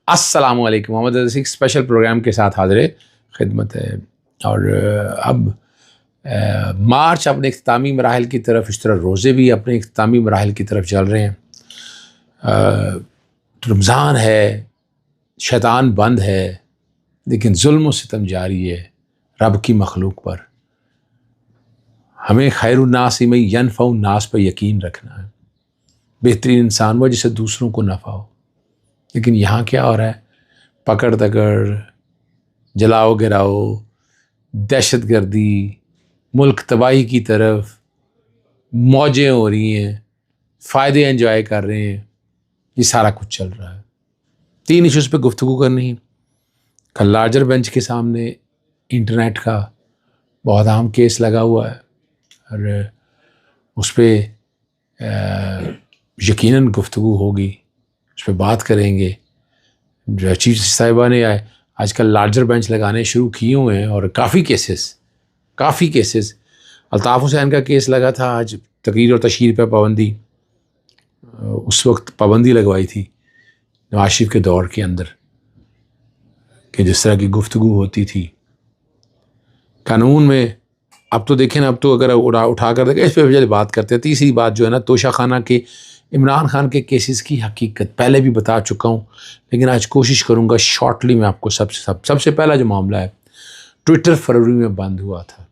السلام علیکم، محمد عزیز ایک اسپیشل پروگرام کے ساتھ حاضر خدمت ہے۔ اور اب مارچ اپنے اختتامی مراحل کی طرف، اس طرح روزے بھی اپنے اختتامی مراحل کی طرف چل رہے ہیں۔ رمضان ہے، شیطان بند ہے، لیکن ظلم و ستم جاری ہے رب کی مخلوق پر۔ ہمیں خیر الناس میں ینفع الناس پر یقین رکھنا ہے۔ بہترین انسان وہ جسے دوسروں کو نفع ہو، لیکن یہاں کیا ہو رہا ہے؟ پکڑ تکڑ، جلاؤ گراؤ، دہشت گردی، ملک تباہی کی طرف، موجیں ہو رہی ہیں، فائدے انجوائے کر رہے ہیں، یہ سارا کچھ چل رہا ہے۔ 3 ایشوز پہ گفتگو کرنی ہے۔ کل لارجر بینچ کے سامنے انٹرنیٹ کا بہت اہم کیس لگا ہوا ہے، اور اس پہ یقیناً گفتگو ہوگی، اس پہ بات کریں گے۔ جو چیف صاحبہ نے آج کل لارجر بینچ لگانے شروع کیے ہوئے ہیں، اور کافی کیسز الطاف حسین کا کیس لگا تھا آج، تقریر اور تشہیر پہ پابندی، اس وقت پابندی لگوائی تھی نواز شریف کے دور کے اندر کہ جس طرح کی گفتگو ہوتی تھی قانون میں۔ اب تو دیکھیں نا، اب تو اگر اٹھا کر دیکھیں، اس پہ بات کرتے ہیں۔ تیسری بات جو ہے نا، توشہ خانہ کے عمران خان کے کیسز کی حقیقت پہلے بھی بتا چکا ہوں، لیکن آج کوشش کروں گا شارٹلی میں آپ کو سب سے پہلا جو معاملہ ہے، ٹویٹر فروری میں بند ہوا تھا،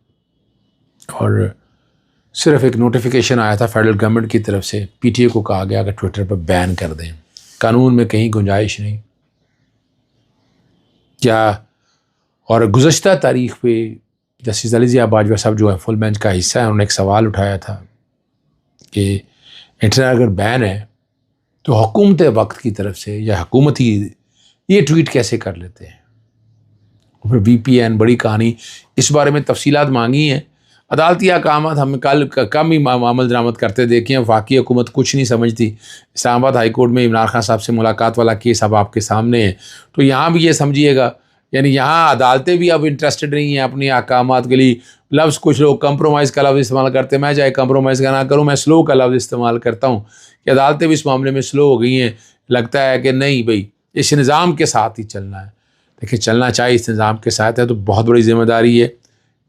اور صرف ایک نوٹیفیکیشن آیا تھا فیڈرل گورنمنٹ کی طرف سے، پی ٹی اے کو کہا گیا کہ ٹویٹر پر بین کر دیں، قانون میں کہیں گنجائش نہیں کیا۔ اور گزشتہ تاریخ پہ جسٹس علی ضیاء باجوہ صاحب جو ہے فل بینچ کا حصہ ہے، انہوں نے ایک سوال اٹھایا تھا کہ انٹرنیٹ اگر بین ہے تو حکومت وقت کی طرف سے یا حکومت ہی یہ ٹویٹ کیسے کر لیتے ہیں؟ وی پی این بڑی کہانی، اس بارے میں تفصیلات مانگی ہیں۔ عدالتی احکامات ہم کل کم ہی عمل درآمد کرتے دیکھیں، وفاقی حکومت کچھ نہیں سمجھتی۔ اسلام آباد ہائی کورٹ میں عمران خان صاحب سے ملاقات والا کیس اب آپ کے سامنے ہے، تو یہاں بھی یہ سمجھیے گا، یعنی یہاں عدالتیں بھی اب انٹرسٹڈ نہیں ہیں اپنی احکامات کے لیے۔ لفظ کچھ لوگ کمپرومائز کا لفظ استعمال کرتے ہیں، میں چاہے کمپرومائز کا نہ کروں، میں سلو کا لفظ استعمال کرتا ہوں کہ عدالتیں بھی اس معاملے میں سلو ہو گئی ہیں۔ لگتا ہے کہ نہیں بھائی، اس نظام کے ساتھ ہی چلنا ہے۔ دیکھیں، چلنا چاہیے اس نظام کے ساتھ ہے تو بہت بڑی ذمہ داری ہے۔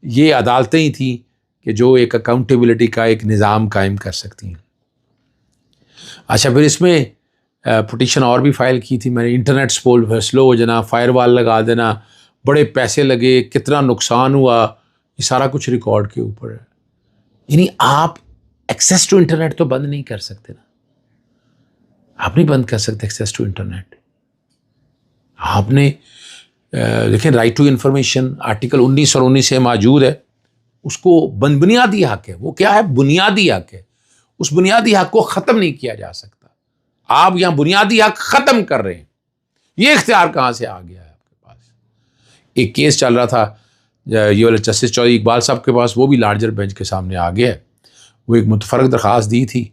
یہ عدالتیں ہی تھیں کہ جو ایک اکاؤنٹیبلٹی کا ایک نظام قائم کر سکتی ہیں۔ اچھا، پھر اس میں پٹیشن اور بھی فائل کی تھی میں نے، انٹرنیٹ سلو ہو جانا، فائر وال لگا دینا، بڑے پیسے لگے، کتنا نقصان ہوا، یہ سارا کچھ ریکارڈ کے اوپر ہے۔ یعنی آپ ایکسیس ٹو انٹرنیٹ تو بند نہیں کر سکتے نا، آپ نہیں بند کر سکتے ایکسیس ٹو انٹرنیٹ۔ آپ نے دیکھیں، رائٹ ٹو انفارمیشن آرٹیکل 19 اور 19 سے موجود ہے، اس کو بنیادی حق ہے۔ وہ کیا ہے؟ بنیادی حق ہے۔ اس بنیادی حق کو ختم نہیں کیا جا سکتا۔ آپ یہاں بنیادی حق ختم کر رہے ہیں، یہ اختیار کہاں سے آ گیا ہے آپ کے پاس؟ ایک کیس چل رہا تھا یہ والا جسٹس چودھری اقبال صاحب کے پاس، وہ بھی لارجر بینچ کے سامنے آ گیا ہے۔ وہ ایک متفرق درخواست دی تھی،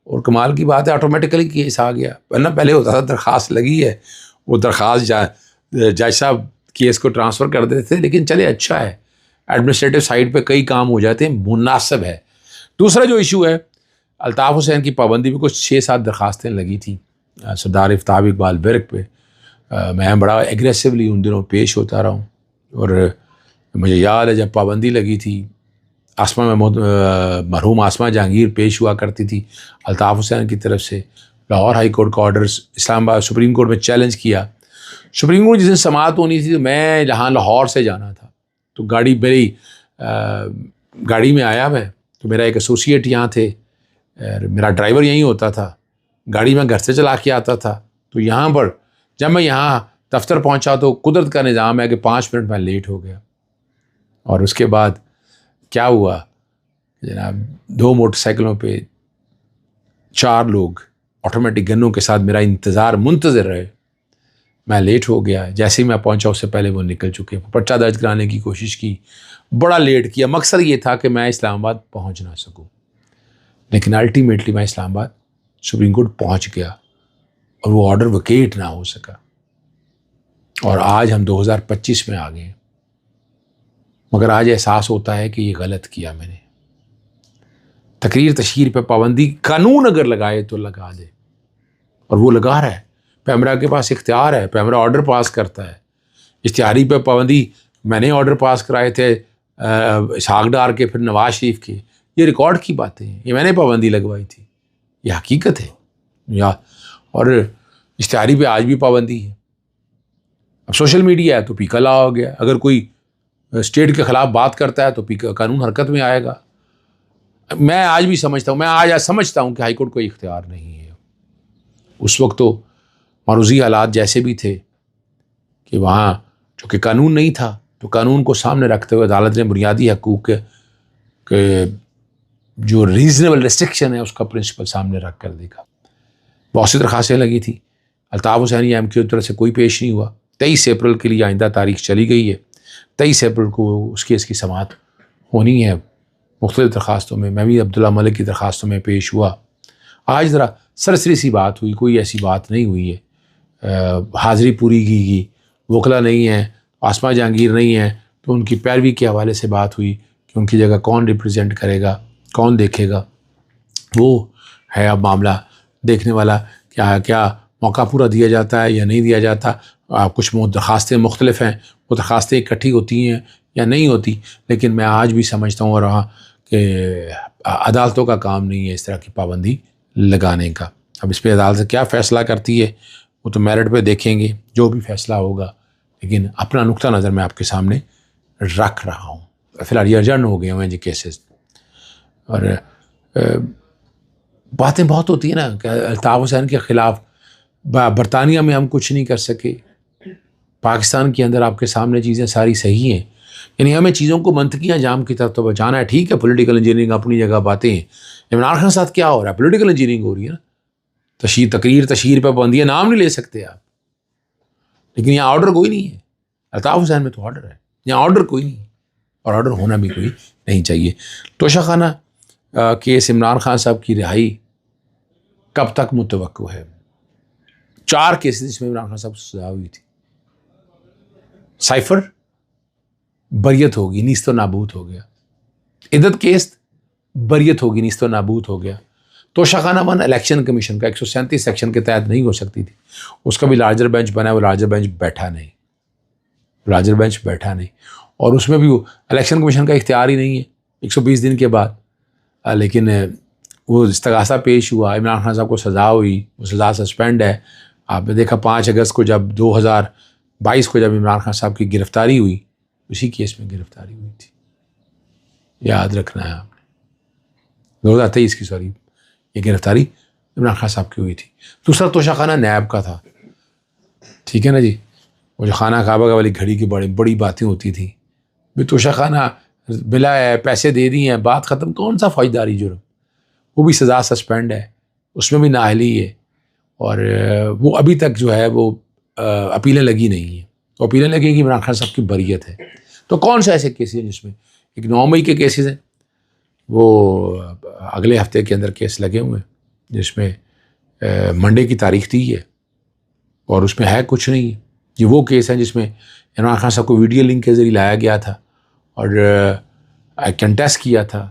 اور کمال کی بات ہے آٹومیٹیکلی کیس آ گیا۔ پہلے ہوتا تھا درخواست لگی ہے، وہ درخواست جج صاحب کیس کو ٹرانسفر کر دیتے تھے، لیکن چلے اچھا ہے، ایڈمنسٹریٹو سائٹ پہ کئی کام ہو جاتے ہیں، مناسب ہے۔ دوسرا جو ایشو ہے، الطاف حسین کی پابندی پہ کچھ 6-7 درخواستیں لگی تھیں سردار آفتاب اقبال برق پہ۔ میں بڑا ایگریسولی ان دنوں پیش ہوتا رہا ہوں، اور مجھے یاد ہے جب پابندی لگی تھی، آسمہ میں مرحوم آسمہ جہانگیر پیش ہوا کرتی تھی الطاف حسین کی طرف سے۔ لاہور ہائی کورٹ کا آرڈرز اسلام آباد سپریم کورٹ میں چیلنج کیا۔ سپریم کورٹ جس دن سماعت ہونی تھی تو میں جہاں لاہور سے جانا تھا، تو گاڑی میں آیا میں، تو میرا ایک ایسوسیٹ یہاں تھے، میرا ڈرائیور یہیں ہوتا تھا، گاڑی میں گھر سے چلا کے آتا تھا۔ تو یہاں پر جب میں یہاں دفتر پہنچا تو قدرت کا نظام ہے کہ 5 منٹ میں لیٹ ہو گیا، اور اس کے بعد کیا ہوا جناب، 2 موٹر سائیکلوں پہ 4 لوگ آٹومیٹک گنوں کے ساتھ میرا منتظر رہے۔ میں لیٹ ہو گیا، جیسے ہی میں پہنچا اس سے پہلے وہ نکل چکے۔ پرچہ درج کرانے کی کوشش کی، بڑا لیٹ کیا، مقصد یہ تھا کہ میں اسلام آباد پہنچ نہ سکوں، لیکن الٹیمیٹلی میں اسلام آباد سپریم کورٹ پہنچ گیا، اور وہ آرڈر ویکیٹ نہ ہو سکا، اور آج ہم 2025 میں آ گئے۔ مگر آج احساس ہوتا ہے کہ یہ غلط کیا میں نے۔ تقریر تشہیر پہ پابندی قانون اگر لگائے تو لگا دے، اور وہ لگا رہا ہے۔ پیمرا کے پاس اختیار ہے، پیمرا آرڈر پاس کرتا ہے. اشتہاری پہ پابندی میں نے آرڈر پاس کرائے تھے اسحاق ڈار کے، پھر نواز شریف کے. یہ ریکارڈ کی باتیں ہیں، یہ میں نے پابندی لگوائی تھی، یہ حقیقت ہے. اور اشتہاری پہ آج بھی پابندی ہے. اب سوشل میڈیا ہے تو پیکا لا ہو گیا، اگر کوئی اسٹیٹ کے خلاف بات کرتا ہے تو پیکا قانون حرکت میں آئے گا. میں آج بھی سمجھتا ہوں، سمجھتا ہوں کہ ہائی کورٹ کو اختیار نہیں ہے. اس وقت تو معروضی حالات جیسے بھی تھے کہ وہاں چونکہ قانون نہیں تھا تو قانون کو سامنے رکھتے ہوئے عدالت نے بنیادی حقوق کے جو ریزنیبل ریسٹرکشن ہے اس کا پرنسپل سامنے رکھ کر دیکھا. بہت سی درخواستیں لگی تھی، الطاف حسینی ایم کی طرف سے کوئی پیش نہیں ہوا. 23 اپریل کے لیے آئندہ تاریخ چلی گئی ہے. 23 اپریل کو اس کیس کی سماعت ہونی ہے مختلف درخواستوں میں. میں بھی عبداللہ ملک کی درخواستوں میں پیش ہوا. آج ذرا سرسری سی بات ہوئی، کوئی ایسی بات نہیں ہوئی ہے. حاضری پوری کی گئی، وکلا نہیں ہیں، آسما جہانگیر نہیں ہیں، تو ان کی پیروی کے حوالے سے بات ہوئی کہ ان کی جگہ کون ریپرزینٹ کرے گا، کون دیکھے گا. وہ ہے اب معاملہ دیکھنے والا، کیا موقع پورا دیا جاتا ہے یا نہیں دیا جاتا. کچھ درخواستیں مختلف ہیں، وہ درخواستیں اکٹھی ہوتی ہیں یا نہیں ہوتی. لیکن میں آج بھی سمجھتا ہوں اور وہاں کہ عدالتوں کا کام نہیں ہے اس طرح کی پابندی لگانے کا. اب اس پہ عدالت کیا فیصلہ کرتی ہے وہ تو میرٹ پہ دیکھیں گے جو بھی فیصلہ ہوگا. لیکن اپنا نقطہ نظر میں آپ کے سامنے رکھ رہا ہوں. فی الحال یہ ارجنٹ ہو گئے ہیں جی کیسز. اور باتیں بہت ہوتی ہیں نا کہ الطاف حسین کے خلاف برطانیہ میں ہم کچھ نہیں کر سکے، پاکستان کے اندر آپ کے سامنے چیزیں ساری صحیح ہیں. یعنی ہمیں چیزوں کو منطقی انجام کی طرف تو بچانا ہے. ٹھیک ہے پولیٹیکل انجینئرنگ اپنی جگہ باتیں ہیں. عمران خان ساتھ کیا ہو رہا ہے؟ پولیٹیکل انجینئرنگ ہو رہی ہے نا. تشہیر پہ پابندی ہے، نام نہیں لے سکتے آپ. لیکن یہاں آرڈر کوئی نہیں ہے. الطاف حسین میں تو آرڈر ہے، یہاں آرڈر کوئی نہیں ہے اور آرڈر ہونا بھی کوئی نہیں چاہیے. توشہ خانہ کیس عمران خان صاحب کی رہائی کب تک متوقع ہے؟ 4 کیسز جس میں عمران خان صاحب کو سزا ہوئی تھی. سائفر بریت ہوگی، نیست و نابود ہو گیا. عدت کیس بریت ہوگی، نیست و نابود ہو گیا. توشہ خانہ 1 الیکشن کمیشن کا 137 سیکشن کے تحت نہیں ہو سکتی تھی. اس کا بھی لارجر بینچ بنا ہے، وہ لارجر بینچ بیٹھا نہیں. اور اس میں بھی وہ الیکشن کمیشن کا اختیار ہی نہیں ہے 120 دن کے بعد. لیکن وہ استغاثہ پیش ہوا، عمران خان صاحب کو سزا ہوئی، وہ سزا سسپینڈ ہے. آپ نے دیکھا 5 اگست کو جب 2022 کو جب عمران خان صاحب کی گرفتاری ہوئی، اسی کیس میں گرفتاری ہوئی تھی. یاد رکھنا ہے آپ نے. 2023 کی یہ گرفتاری عمران خان صاحب کی ہوئی تھی. دوسرا توشہ خانہ نیب کا تھا. ٹھیک ہے نا جی. وہ جو خانہ کعبہ والی گھڑی کی بڑی باتیں ہوتی تھیں، بھی توشہ خانہ بلا ہے، پیسے دے دی ہیں، بات ختم. کون سا فوجداری جرم؟ وہ بھی سزا سسپینڈ ہے، اس میں بھی نااہلی ہے. اور وہ ابھی تک جو ہے وہ اپیلیں لگی نہیں ہیں. تو اپیلیں لگیں کہ عمران خان صاحب کی بریت ہے. تو کون سے ایسے کیسز ہیں جس میں ایک 9 مئی کے کیسز ہیں، وہ اگلے ہفتے کے اندر کیس لگے ہوئے ہیں جس میں منڈے کی تاریخ دی ہے اور اس میں ہے کچھ نہیں. یہ وہ کیس ہیں جس میں عمران خان صاحب کو ویڈیو لنک کے ذریعے لایا گیا تھا اور کنٹیسٹ کیا تھا.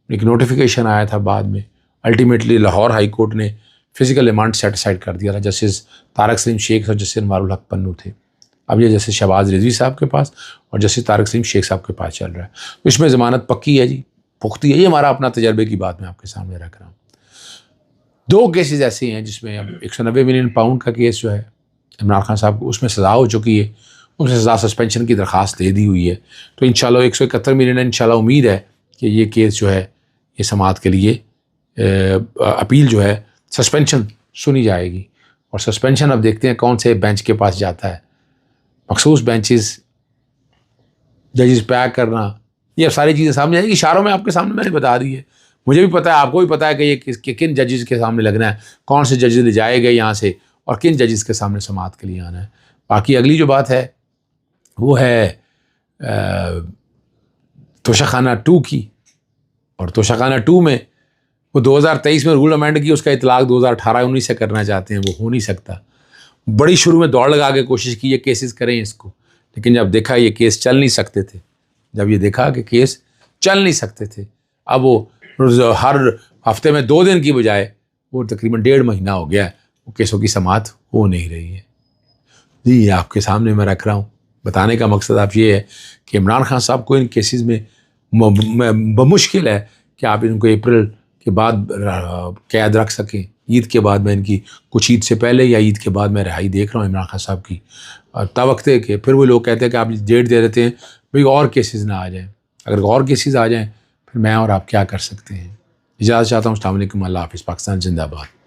ایک نوٹیفیکیشن آیا تھا بعد میں. الٹیمیٹلی لاہور ہائی کورٹ نے فزیکل ریمانڈ سیٹ اسائڈ کر دیا تھا. جسٹس طارق سلیم شیخ اور جسٹس انوار الحق پنو تھے. اب یہ جسٹس شہباز رضوی صاحب کے پاس اور جسٹس طارق سلیم شیخ صاحب کے پاس چل رہا ہے. اس میں ضمانت پکی ہے جی، پختی ہے. یہ ہمارا اپنا تجربے کی بات میں آپ کے سامنے رکھ رہا ہوں. 2 کیسز ایسے ہیں جس میں اب 190 ملین پاؤنڈ کا کیس جو ہے عمران خان صاحب کو، اس میں سزا ہو چکی ہے. اس میں سزا سسپینشن کی درخواست دے دی ہوئی ہے. تو انشاءاللہ 171 ملین ہے. انشاءاللہ امید ہے کہ یہ کیس جو ہے یہ سماعت کے لیے اپیل جو ہے سسپینشن سنی جائے گی. اور سسپینشن اب دیکھتے ہیں کون سے بینچ کے پاس جاتا ہے. مخصوص بینچز، ججز پیک کرنا، یہ ساری چیزیں سامنے آئیں گی. اشاروں میں آپ کے سامنے میں نے بتا دی ہے. مجھے بھی پتہ ہے، آپ کو بھی پتہ ہے کہ یہ کن ججز کے سامنے لگنا ہے، کون سے ججز لے جائے گئے یہاں سے اور کن ججز کے سامنے سماعت کے لیے آنا ہے. باقی اگلی جو بات ہے وہ ہے توشہ خانہ 2 کی. اور توشہ خانہ 2 میں وہ 2023 میں رول امینڈ کی، اس کا اطلاق 2018-19 سے کرنا چاہتے ہیں. وہ ہو نہیں سکتا. بڑی شروع میں دوڑ لگا کے کوشش کی یہ کیسز کریں اس کو، لیکن جب دیکھا یہ کیس چل نہیں سکتے تھے، جب یہ دیکھا کہ کیس چل نہیں سکتے تھے، اب وہ ہر ہفتے میں 2 دن کی بجائے وہ تقریباً 1.5 مہینہ ہو گیا ہے وہ کیسوں کی سماعت ہو نہیں رہی ہے. جی یہ آپ کے سامنے میں رکھ رہا ہوں. بتانے کا مقصد آپ یہ ہے کہ عمران خان صاحب کو ان کیسز میں بمشکل ہے کہ آپ ان کو اپریل کے بعد قید رکھ سکیں. عید کے بعد میں ان کی کچھ عید سے پہلے یا عید کے بعد میں رہائی دیکھ رہا ہوں عمران خان صاحب کی. اور توقع کہ پھر وہ لوگ کہتے ہیں کہ آپ ڈیٹ دے دیتے ہیں بھئی اور کیسز نہ آ جائیں. اگر اور کیسز آ جائیں پھر میں اور آپ کیا کر سکتے ہیں. اجازت چاہتا ہوں. السلام علیکم. اللہ حافظ. پاکستان زندہ باد.